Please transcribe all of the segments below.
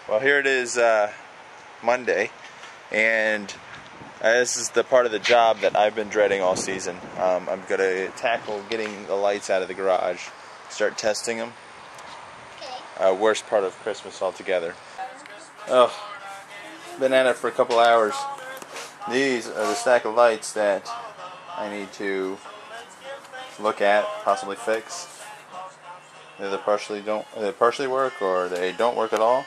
Well, here it is Monday, and this is the part of the job that I've been dreading all season. I'm going to tackle getting the lights out of the garage, start testing them. Worst part of Christmas altogether. Oh, been at it for a couple hours. These are the stack of lights that I need to look at, possibly fix. They partially work, or they don't work at all.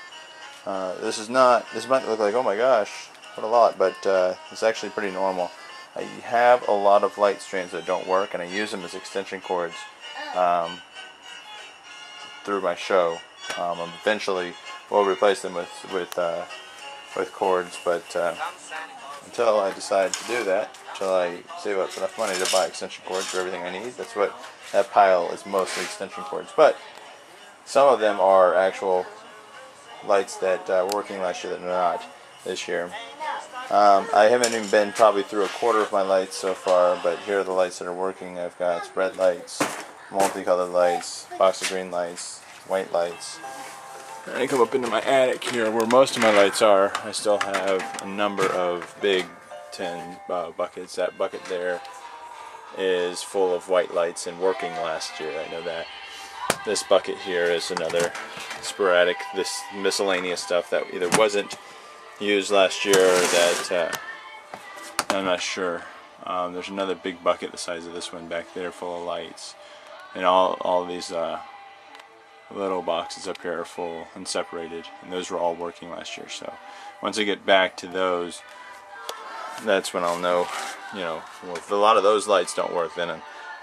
This might look like, oh my gosh, what a lot, but it's actually pretty normal. I have a lot of light strands that don't work, and I use them as extension cords through my show. Eventually, we'll replace them with cords, but until I decide to do that, until I save up enough money to buy extension cords for everything I need, that's what that pile is, mostly extension cords. But some of them are actual lights that were working last year that are not this year. I haven't even been probably through a quarter of my lights so far, but here are the lights that are working. I've got spread lights, multicolored lights, box of green lights, white lights. And I come up into my attic here where most of my lights are. I still have a number of big tin buckets. That bucket there is full of white lights and working last year, I know that. This bucket here is another sporadic, this miscellaneous stuff that either wasn't used last year or that I'm not sure. There's another big bucket the size of this one back there full of lights, and all these little boxes up here are full and separated, and those were all working last year. So once I get back to those, that's when I'll know, well, if a lot of those lights don't work, then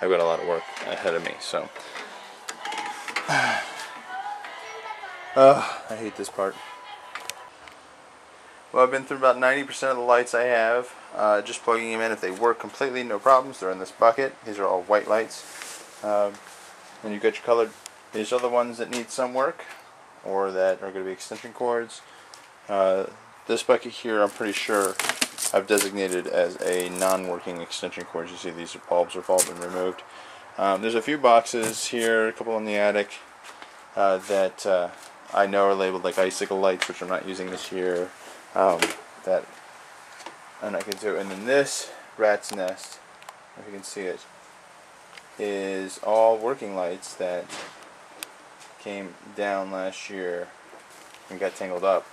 I've got a lot of work ahead of me. So I hate this part. Well, I've been through about 90% of the lights I have, just plugging them in. If they work completely, no problems. They're in this bucket. These are all white lights. When you get your colored, these are the ones that need some work, or that are going to be extension cords. This bucket here, I'm pretty sure I've designated as a non-working extension cord. You see these bulbs have all been removed. There's a few boxes here, a couple in the attic, that I know are labeled like icicle lights, which I'm not using this year. That I'm not going to do. And then this rat's nest, if you can see it, is all working lights that came down last year and got tangled up.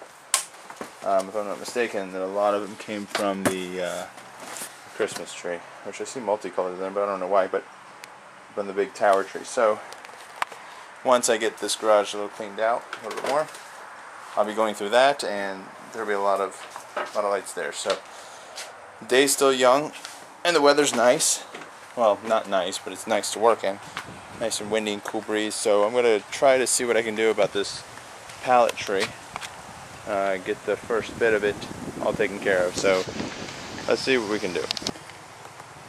If I'm not mistaken, that a lot of them came from the Christmas tree, which I see multicolored there, but I don't know why, but from the big tower tree. So once I get this garage a little cleaned out, a little bit more, I'll be going through that, and there'll be a lot of lights there. So the day's still young, and the weather's nice. Well, not nice, but it's nice to work in. Nice and windy and cool breeze. So I'm going to try to see what I can do about this pallet tree. Get the first bit of it all taken care of. So let's see what we can do.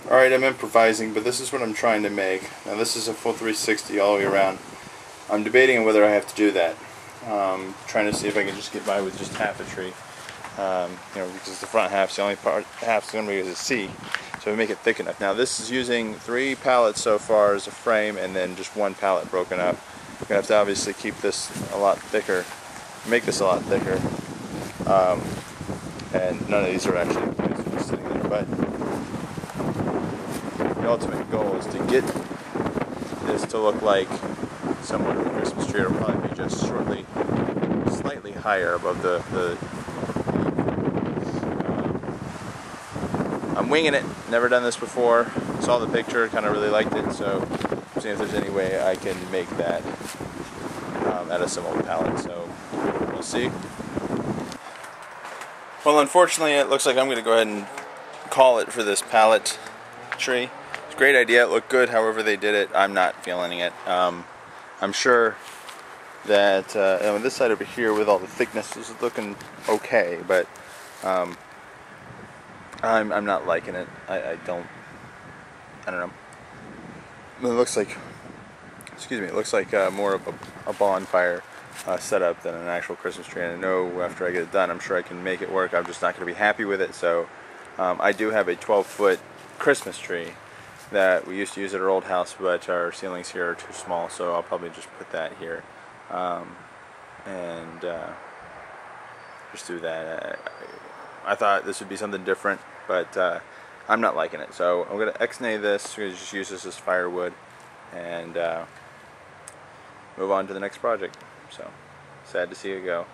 Alright, I'm improvising, but this is what I'm trying to make. Now this is a full 360 all the way around. I'm debating on whether I have to do that. Trying to see if I can just get by with just half a tree. Because the front half's the only half's going to be a C, so we make it thick enough. Now this is using 3 pallets so far as a frame, and then just 1 pallet broken up. We're going to have to obviously keep this a lot thicker, make this a lot thicker, and none of these are actually sitting there, but the ultimate goal is to get this to look like somewhat of a Christmas tree. It'll probably be just slightly higher above the I'm winging it, never done this before, saw the picture, kind of really liked it, so see if there's any way I can make that out of some old pallet, so we'll see. Well, unfortunately it looks like I'm going to go ahead and call it for this pallet tree. It's a great idea, it looked good, however they did it, I'm not feeling it. I'm sure that this side over here with all the thickness is looking okay, but I'm not liking it. I don't know. It looks like, it looks like more of a bonfire setup than an actual Christmas tree. And I know after I get it done, I'm sure I can make it work. I'm just not going to be happy with it. So I do have a 12-foot Christmas tree that we used to use at our old house, but our ceilings here are too small, so I'll probably just put that here. just do that. I thought this would be something different, but I'm not liking it. So I'm going to X-nay this. We're going to just use this as firewood and move on to the next project. So sad to see it go.